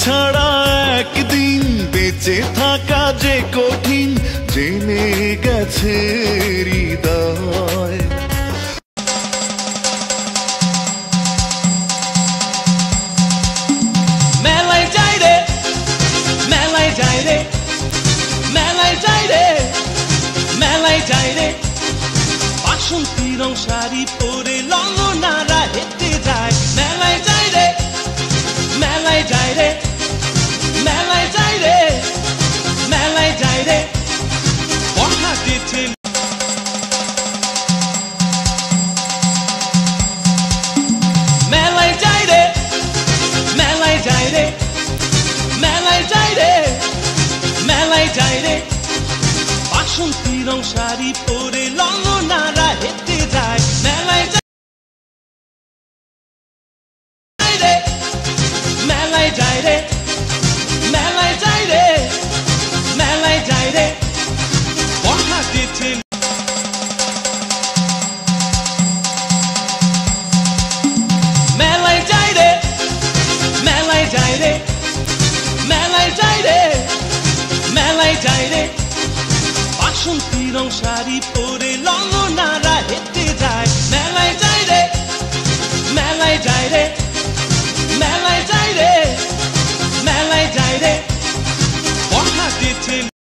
ছাড়া একদিন বেঁচে থাকা যে কঠিন জেনে গেছে হৃদয়। মেলায় যাই রে, মেলায় যাই রে, মেলায় যাই রে, মেলায় যাই রে, বাসন্তী রং শাড়ি পরে ললনারা হেঁটে যায়। মেলায় যাই রে, মেলায় যাই রে, মেলায় যাই রে, মেলায় যাই রে, বর্ষাতে ছেলে। মেলায় যাই রে, মেলায় যাই রে, মেলায় যাই রে, মেলায় যাই রে, বাসন্তী রং শাড়ি পরে ললনারা হেঁটে যায়। মেলায় যাই রে, মেলায় যাই রে, মেলায় যাই রে, মেলায় যাই রে, বর্ষাতে ছেলে। মেলায় যাই রে, মেলায় যাই রে, মেলায় যাই রে, মেলায় যাই রে, বাসন্তী রং শাড়ি পরে ললনারা